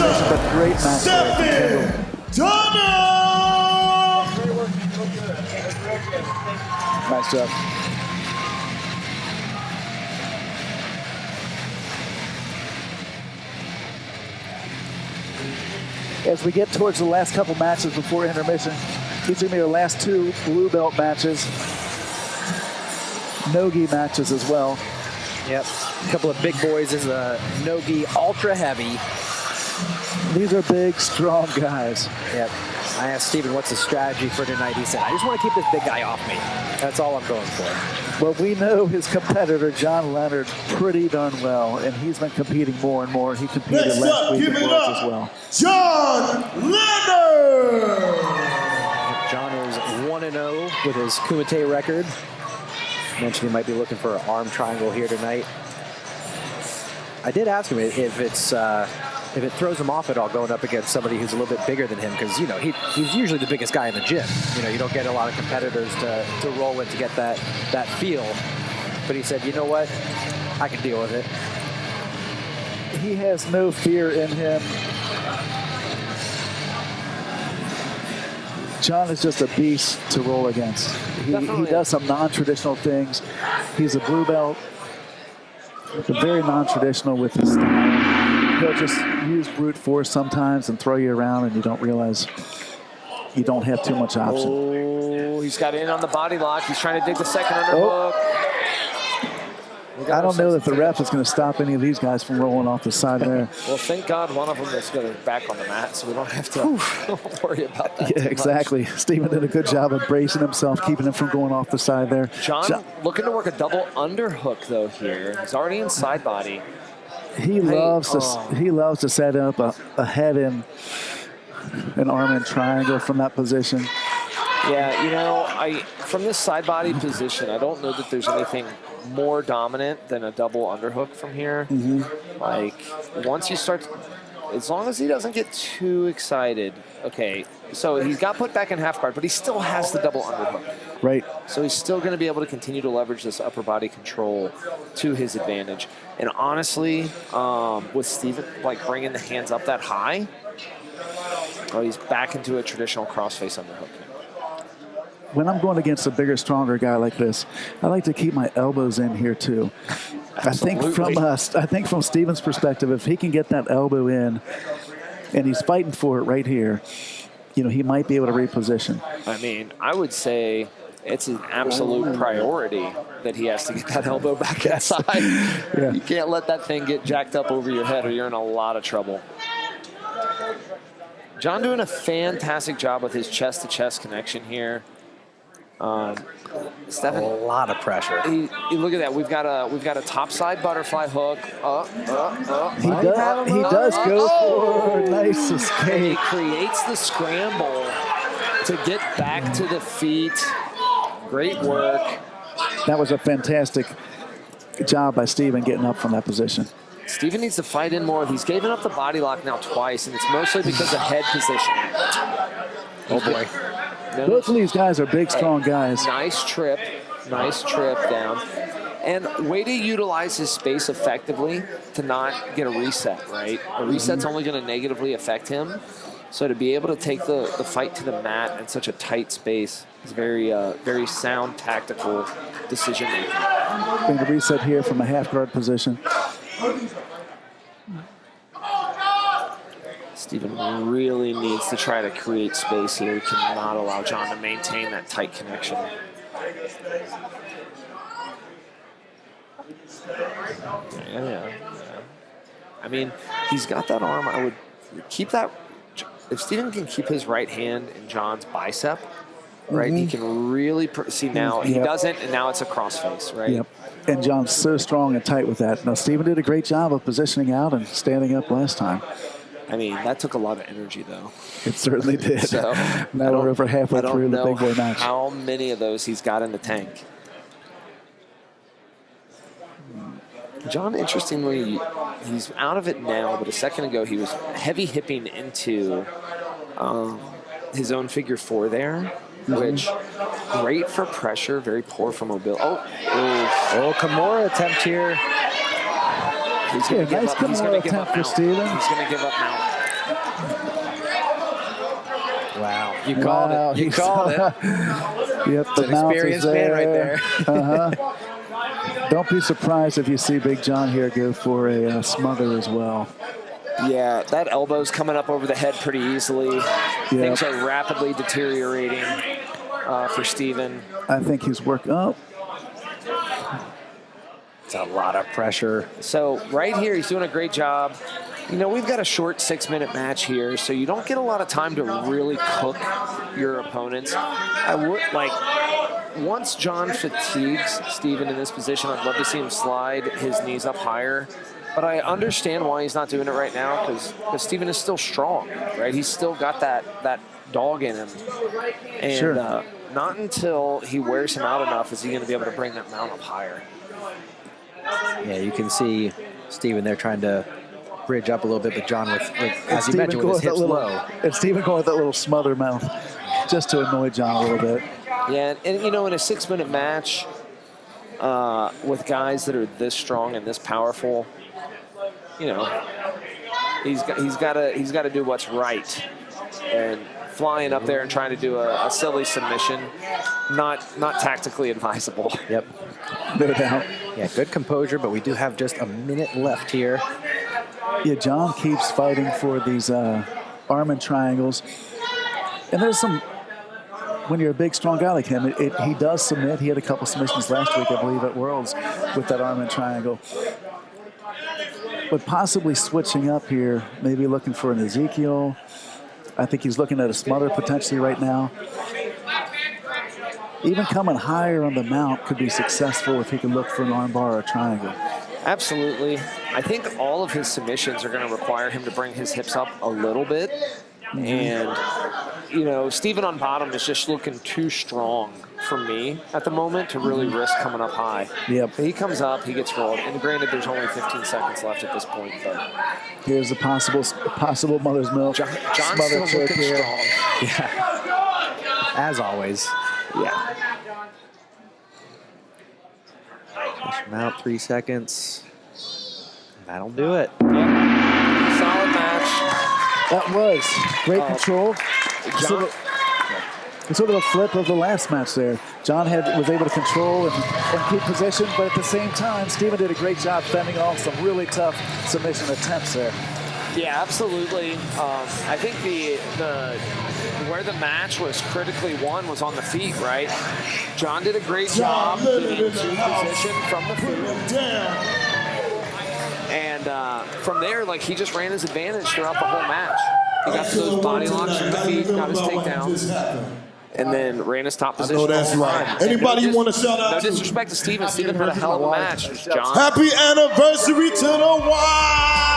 submission, but great match there. Dunham! Nice job. As we get towards the last couple matches before intermission, these are going to be our last two blue belt matches. No-gi matches as well. Yep, a couple of big boys. This is a no-gi ultra heavy. These are big, strong guys. Yep. I asked Steven, what's the strategy for tonight? He said, I just want to keep this big guy off me. That's all I'm going for. Well, we know his competitor, John Leonard, pretty darn well, and he's been competing more and more. He competed last week in Worlds as well. John Leonard! John is 1-0 with his Kumite record. Mentioned he might be looking for an arm triangle here tonight. I did ask him if it throws him off at all going up against somebody who's a little bit bigger than him, because you know he's usually the biggest guy in the gym. You know, you don't get a lot of competitors to roll in to get that feel. But he said, you know what, I can deal with it. He has no fear in him. John is just a beast to roll against. He does some non-traditional things. He's a blue belt, but very non-traditional with his style. He'll just use brute force sometimes and throw you around, and you don't realize you don't have too much option. Oh, he's got in on the body lock. He's trying to dig the second underhook. I don't know that the ref is going to stop any of these guys from rolling off the side there. Well, thank God one of them is going to back on the mat, so we don't have to worry about that. Yeah, exactly. Steven did a good job of bracing himself, keeping him from going off the side there. John looking to work a double underhook, though, here. He's already in side body. He loves to set up a head in an arm in triangle from that position. Yeah, you know, from this side body position, I don't know that there's anything more dominant than a double underhook from here. Like, once you start, as long as he doesn't get too excited. Okay, so he's got put back in half guard, but he still has the double underhook. Right. So he's still going to be able to continue to leverage this upper body control to his advantage. And honestly, with Steven, like, bringing the hands up that high, he's back into a traditional crossface underhook. When I'm going against a bigger, stronger guy like this, I like to keep my elbows in here too. I think from Steven's perspective, if he can get that elbow in, and he's fighting for it right here, you know, he might be able to reposition. I mean, I would say it's an absolute priority that he has to get that elbow back inside. Yeah. You can't let that thing get jacked up over your head or you're in a lot of trouble. John doing a fantastic job with his chest-to-chest connection here. Stephen, a lot of pressure. Look at that. We've got a topside butterfly hook. He does go for a nice escape. And he creates the scramble to get back to the feet. Great work. That was a fantastic job by Steven getting up from that position. Steven needs to fight in more. He's given up the body lock now twice, and it's mostly because of head positioning. Oh boy. Both of these guys are big, strong guys. Nice trip down. And way to utilize his space effectively to not get a reset, right? A reset's only going to negatively affect him. So to be able to take the fight to the mat in such a tight space is very sound tactical decision making. Going to reset here from a half guard position. Steven really needs to try to create space here. He cannot allow John to maintain that tight connection. Yeah. I mean, he's got that arm. I would keep that. If Steven can keep his right hand in John's bicep, right, he can really see now. He doesn't, and now it's a crossface, right? Yep. And John's so strong and tight with that. Now, Steven did a great job of positioning out and standing up last time. I mean, that took a lot of energy, though. It certainly did. So, now we're over halfway through the big boy match. How many of those he's got in the tank? John, interestingly, he's out of it now, but a second ago he was heavy hipping into his own figure four there, which great for pressure, very poor for mobility. Oh, Kimura attempt here. He's going to give up. He's going to give up now. Steven. He's going to give up now. Wow. You called it. You called it. Yep, It's an experienced man right there. Don't be surprised if you see Big John here go for a smother as well. Yeah, that elbow's coming up over the head pretty easily. Things are rapidly deteriorating for Steven. I think he's working up. It's a lot of pressure. So right here, he's doing a great job. You know, we've got a short 6-minute match here, so you don't get a lot of time to really cook your opponents. I would like, once John fatigues Steven in this position, I'd love to see him slide his knees up higher. But I understand why he's not doing it right now, because Steven is still strong, right? He's still got that dog in him. And not until he wears him out enough is he going to be able to bring that mount up higher. Yeah, you can see Steven there trying to bridge up a little bit, but John with as you mentioned, with his hips low. And Steven going with that little smother mouth just to annoy John a little bit. Yeah, and you know, in a 6-minute match with guys that are this strong and this powerful, you know, he's got to do what's right. And flying up there and trying to do a silly submission, not tactically advisable. Yep. No doubt. Yeah, good composure, but we do have just a minute left here. Yeah, John keeps fighting for these arm and triangles. And there's some, when you're a big, strong guy like him, he does submit. He had a couple submissions last week, I believe, at Worlds with that arm and triangle. But possibly switching up here, maybe looking for an Ezekiel. I think he's looking at a smother potentially right now. Even coming higher on the mount could be successful if he can look for an arm bar or a triangle. Absolutely. I think all of his submissions are going to require him to bring his hips up a little bit. And, you know, Steven on bottom is just looking too strong for me at the moment to really risk coming up high. Yep. He comes up, he gets rolled. And granted, there's only 15 seconds left at this point. But here's a possible mother's milk. John's smother still looking here. strong. Yeah. As always. Yeah. Push him out 3 seconds. That'll do it. Yep. Solid match. That was great control. John, Sort of a flip of the last match there. John was able to control and keep position, but at the same time, Steven did a great job fending off some really tough submission attempts there. yeah, absolutely. I think where the match was critically won was on the feet, right? John did a great job getting to position from the feet. And from there, like, he just ran his advantage throughout the whole match. He got to those body locks from the feet, got his takedowns, and then ran his top position. I know that's right. Anybody you want to shout out to? No disrespect to Steven. Steven had a hell of a match. John. Happy anniversary to the Wild!